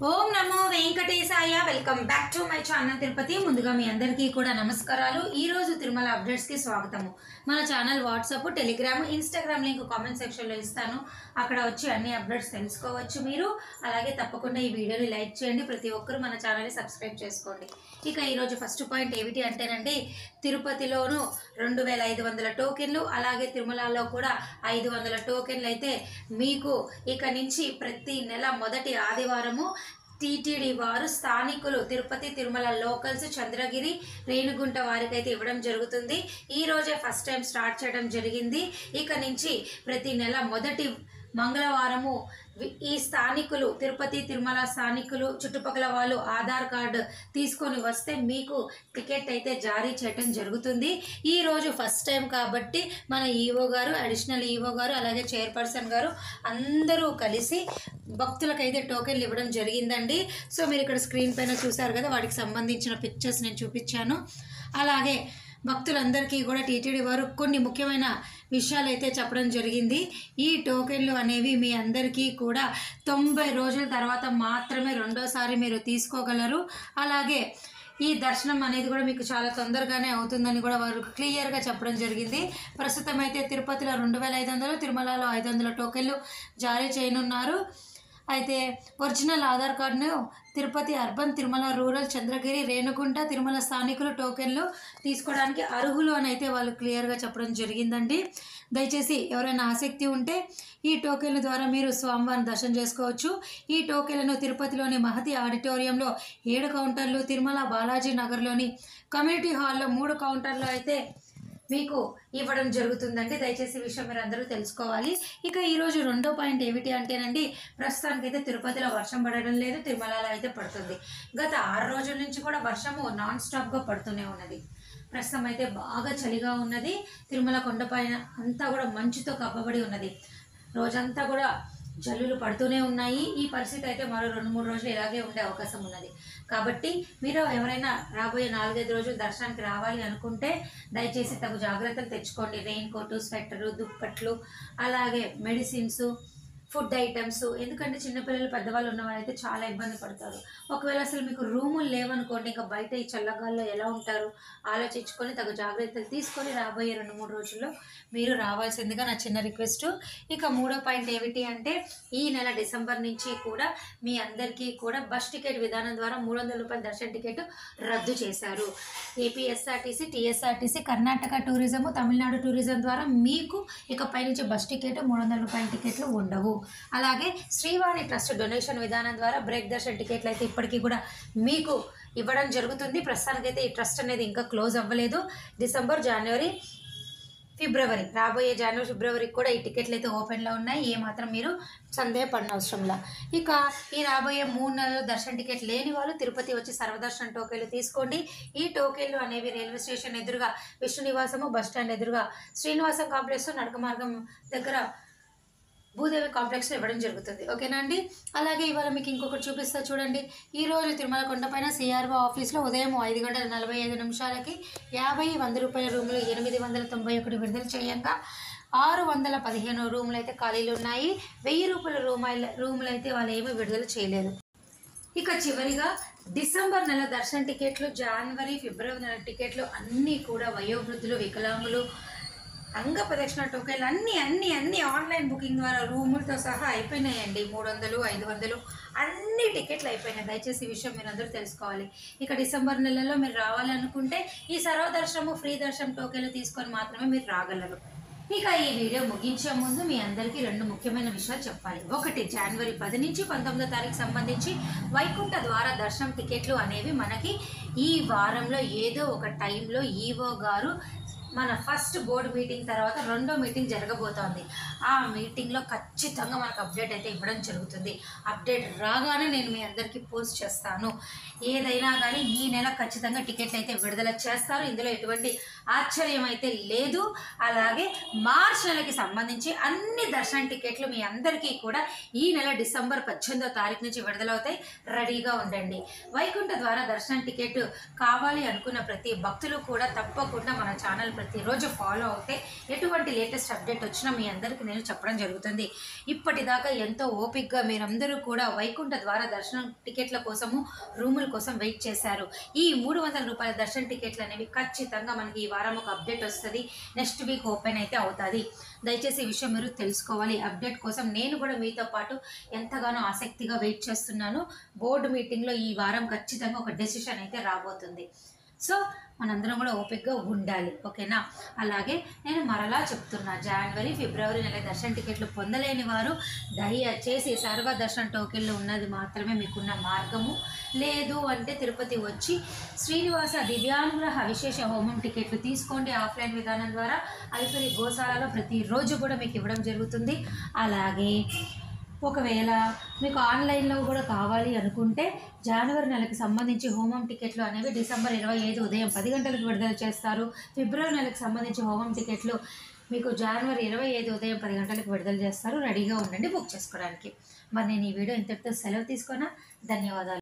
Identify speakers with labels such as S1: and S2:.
S1: Om Namo Venkatesaya. Welcome back to my channel Tirupati. ముందుగా మీ అందరికీ కూడా నమస్కారాలు. ఈ రోజు తిరుమల అప్డేట్స్ కి స్వాగతము. మన channel WhatsApp, Telegram, Instagram link comment section లో ఇస్తాను. అక్కడ వచ్చి అన్ని అప్డేట్స్ తెలుసుకోవచ్చు మీరు. అలాగే తప్పకుండా ఈ వీడియోని లైక్ చేయండి. ప్రతి ఒక్కరు మన ఛానల్ని సబ్స్క్రైబ్ చేసుకోండి. ఇక ఈరోజు ఫస్ట్ పాయింట్ ఏమిటి అంటేనండి, తిరుపతిలోను 2500 టోకెన్లు, అలాగే తిరుమలలో కూడా 500 టోకెన్లు అయితే మీకు ఇక నుంచి ప్రతి నెల మొదటి ఆదివారము టీటీడీ వారు స్థానికులు తిరుపతి తిరుమల లోకల్స్ చంద్రగిరి రేణుగుంట వారికి అయితే ఇవ్వడం జరుగుతుంది. ఈ రోజే ఫస్ట్ టైం స్టార్ట్ చేయడం జరిగింది. ఇక నుంచి ప్రతి నెల మొదటి మంగళవారము ఈ స్థానికులు తిరుపతి తిరుమల స్థానికులు చుట్టుపక్కల వాళ్ళు ఆధార్ కార్డు తీసుకొని వస్తే మీకు టికెట్ అయితే జారీ చేయడం జరుగుతుంది. ఈ రోజు ఫస్ట్ టైం కాబట్టి మన ఈఓ గారు, అడిషనల్ ఈఓ గారు, అలాగే చైర్పర్సన్ గారు అందరూ కలిసి భక్తులకైతే టోకెన్లు ఇవ్వడం జరిగిందండి. సో మీరు ఇక్కడ స్క్రీన్ పైన చూసారు కదా, వాటికి సంబంధించిన పిక్చర్స్ నేను చూపించాను. అలాగే భక్తులందరికీ కూడా టీటీడీ వారు కొన్ని ముఖ్యమైన విషయాలు అయితే చెప్పడం జరిగింది. ఈ టోకెన్లు అనేవి మీ అందరికీ కూడా 90 రోజుల తర్వాత మాత్రమే రెండోసారి మీరు తీసుకోగలరు. అలాగే ఈ దర్శనం అనేది కూడా మీకు చాలా తొందరగానే అవుతుందని కూడా వారు క్లియర్గా చెప్పడం జరిగింది. ప్రస్తుతం అయితే తిరుపతిలో 2500, తిరుమలలో 500 టోకెన్లు జారీ చేయనున్నారు. అయితే ఒరిజినల్ ఆధార్ కార్డును తిరుపతి అర్బన్, తిరుమల రూరల్, చంద్రగిరి, రేణుగుంట, తిరుమల స్థానికులు టోకెన్లు తీసుకోవడానికి అర్హులు అని అయితే వాళ్ళు క్లియర్గా చెప్పడం జరిగిందండి. దయచేసి ఎవరైనా ఆసక్తి ఉంటే ఈ టోకెన్ల ద్వారా మీరు స్వామివారిని దర్శనం చేసుకోవచ్చు. ఈ టోకెన్లను తిరుపతిలోని మహతి ఆడిటోరియంలో 7 కౌంటర్లు, తిరుమల బాలాజీ నగర్లోని కమ్యూనిటీ హాల్లో 3 కౌంటర్లు అయితే మీకు ఇవ్వడం జరుగుతుందండి. దయచేసి ఈ విషయం మీరు అందరూ తెలుసుకోవాలి. ఇక ఈరోజు రెండో పాయింట్ ఏమిటి అంటేనండి, ప్రస్తుతానికైతే తిరుపతిలో వర్షం పడడం లేదు, తిరుమలలో అయితే పడుతుంది. గత 6 రోజుల నుంచి కూడా వర్షము నాన్ స్టాప్గా పడుతూనే ఉన్నది. ప్రస్తుతం అయితే బాగా చలిగా ఉన్నది. తిరుమల కొండపైన అంతా కూడా మంచుతో కప్పబడి ఉన్నది. రోజంతా కూడా జల్లులు పడుతూనే ఉన్నాయి. ఈ పరిస్థితి అయితే మరో 2-3 రోజులు ఇలాగే ఉండే అవకాశం ఉన్నది. కాబట్టి మీరు ఎవరైనా రాబోయే 4-5 రోజులు దర్శనానికి రావాలి అనుకుంటే దయచేసి తగు జాగ్రత్తలు తెచ్చుకోండి. రెయిన్ కోటు, స్వెట్టరు, దుప్పట్లు, అలాగే మెడిసిన్స్, ఫుడ్ ఐటమ్స్. ఎందుకంటే చిన్నపిల్లలు, పెద్దవాళ్ళు ఉన్నవారైతే చాలా ఇబ్బంది పడతారు. ఒకవేళ అసలు మీకు రూములు లేవనుకోండి, ఇంకా బయట ఈ చల్లగాల్లో ఎలా ఉంటారు ఆలోచించుకొని తగు జాగ్రత్తలు తీసుకొని రాబోయే 2-3 రోజుల్లో మీరు రావాల్సిందిగా నా చిన్న రిక్వెస్ట్. ఇక మూడో పాయింట్ ఏమిటి అంటే, ఈ నెల డిసెంబర్ నుంచి కూడా మీ అందరికీ కూడా బస్ టికెట్ విధానం ద్వారా 300 రూపాయల దర్శన టికెట్ రద్దు చేశారు. APSRTC, TSRTC, Karnataka tourism, Tamil Nadu tourism ద్వారా మీకు ఇకపై నుంచి బస్ టికెట్ 300 రూపాయల టికెట్లు ఉండవు. అలాగే శ్రీవాణి ట్రస్ట్ డొనేషన్ విధానం ద్వారా బ్రేక్ దర్శన టికెట్లు అయితే ఇప్పటికీ కూడా మీకు ఇవ్వడం జరుగుతుంది. ప్రస్తుతానికైతే ఈ ట్రస్ట్ అనేది ఇంకా క్లోజ్ అవ్వలేదు. డిసెంబర్, జనవరి, ఫిబ్రవరి, రాబోయే జనవరి, ఫిబ్రవరికి కూడా ఈ టికెట్లు అయితే ఓపెన్లో ఉన్నాయి. ఏమాత్రం మీరు సందేహపడిన అవసరంలా. ఇక ఈ రాబోయే 3 నెలలు దర్శన టికెట్ లేని వాళ్ళు తిరుపతి వచ్చి సర్వదర్శనం టోకెన్లు తీసుకోండి. ఈ టోకెన్లు అనేవి రైల్వే స్టేషన్ ఎదురుగా విష్ణు నివాసము, బస్టాండ్ ఎదురుగా శ్రీనివాసం కాంప్లెక్స్, నడక మార్గం దగ్గర భూదేవి కాంప్లెక్స్లో ఇవ్వడం జరుగుతుంది. ఓకేనా అండి. అలాగే ఇవాళ మీకు ఇంకొకటి చూపిస్తా చూడండి. ఈరోజు తిరుమల కొండపైన సిఆర్ఓ ఆఫీస్లో ఉదయం 5:45 50-100 రూపాయల రూములు 891 విడుదల చేయంగా 615 రూములు అయితే ఖాళీలు ఉన్నాయి. 1000 రూపాయల రూములు అయితే వాళ్ళు ఏమీ విడుదల చేయలేదు. ఇక చివరిగా డిసెంబర్ నెల దర్శన టికెట్లు, జనవరి, ఫిబ్రవరి నెల టికెట్లు అన్నీ కూడా వయోవృద్ధులు, వికలాంగులు, అంగ ప్రదక్షిణ టోకెన్లు అన్నీ ఆన్లైన్ బుకింగ్ ద్వారా రూములతో సహా అయిపోయినాయండి. 300, 500 అన్ని టికెట్లు అయిపోయినాయి. దయచేసి ఈ విషయం మీరు అందరూ తెలుసుకోవాలి. ఇక డిసెంబర్ నెలలో మీరు రావాలి అనుకుంటే ఈ సర్వదర్శనము, ఫ్రీ దర్శనం టోకెన్లు తీసుకొని మాత్రమే మీరు రాగలరు. ఇక ఈ వీడియో ముగించే ముందు మీ అందరికీ 2 ముఖ్యమైన విషయాలు చెప్పాలి. ఒకటి, జనవరి 10 నుంచి 19వ తారీఖు సంబంధించి వైకుంఠ ద్వార దర్శనం టికెట్లు అనేవి మనకి ఈ వారంలో ఏదో ఒక టైంలో ఈవో గారు మన ఫస్ట్ బోర్డు మీటింగ్ తర్వాత 2వ మీటింగ్ జరగబోతోంది. ఆ మీటింగ్లో ఖచ్చితంగా మనకు అప్డేట్ అయితే ఇవ్వడం జరుగుతుంది. అప్డేట్ రాగానే నేను మీ అందరికీ పోస్ట్ చేస్తాను. ఏదైనా కానీ ఈ నెల ఖచ్చితంగా టికెట్లు అయితే విడుదల చేస్తారు. ఇందులో ఎటువంటి ఆశ్చర్యం అయితే లేదు. అలాగే మార్చ్ నెలకి సంబంధించి అన్ని దర్శన టికెట్లు మీ అందరికీ కూడా ఈ నెల డిసెంబర్ 18వ తారీఖు నుంచి విడుదలవుతాయి. రెడీగా ఉండండి. వైకుంఠ ద్వారా దర్శనం టికెట్ కావాలి అనుకున్న ప్రతి భక్తులు కూడా తప్పకుండా మన ఛానల్ ప్రతిరోజు ఫాలో అవుతే ఎటువంటి లేటెస్ట్ అప్డేట్ వచ్చినా మీ అందరికీ నేను చెప్పడం జరుగుతుంది. ఇప్పటిదాకా ఎంతో ఓపికగా మీరందరూ కూడా వైకుంఠ ద్వార దర్శనం టికెట్ల కోసము రూముల కోసం వెయిట్ చేశారు. ఈ 300 రూపాయల దర్శన టికెట్లు అనేవి ఖచ్చితంగా మనకి ఈ వారం ఒక అప్డేట్ వస్తుంది. నెక్స్ట్ వీక్ ఓపెన్ అయితే అవుతుంది. దయచేసి ఈ విషయం మీరు తెలుసుకోవాలి. అప్డేట్ కోసం నేను కూడా మీతో పాటు ఎంతగానో ఆసక్తిగా వెయిట్ చేస్తున్నాను. బోర్డు మీటింగ్లో ఈ వారం ఖచ్చితంగా ఒక డెసిషన్ అయితే రాబోతుంది. సో మనందరం కూడా ఓపికగా ఉండాలి, ఓకేనా? అలాగే నేను మరలా చెప్తున్నా, జనవరి ఫిబ్రవరి నెల దర్శన టికెట్లు పొందలేని వారు దయచేసి సర్వదర్శన టోకెన్లు ఉన్నది మాత్రమే మీకున్న మార్గము. లేదు అంటే తిరుపతి వచ్చి శ్రీనివాస దివ్యానుగ్రహ విశేష హోమం టికెట్లు తీసుకోండి. ఆఫ్లైన్ విధానం ద్వారా అలిపిరి గోశాలలో ప్రతిరోజు కూడా మీకు ఇవ్వడం జరుగుతుంది. అలాగే ఒకవేళ మీకు ఆన్లైన్లో కూడా కావాలి అనుకుంటే జనవరి నెలకి సంబంధించి హోమం టికెట్లు అనేవి డిసెంబర్ 25 ఉదయం 10 గంటలకు విడుదల చేస్తారు. ఫిబ్రవరి నెలకు సంబంధించి హోమం టికెట్లు మీకు జనవరి 25 ఉదయం 10 గంటలకు విడుదల చేస్తారు. రెడీగా ఉండండి బుక్ చేసుకోవడానికి. మరి నేను ఈ వీడియో ఇంతటితో సెలవు తీసుకున్నా. ధన్యవాదాలు.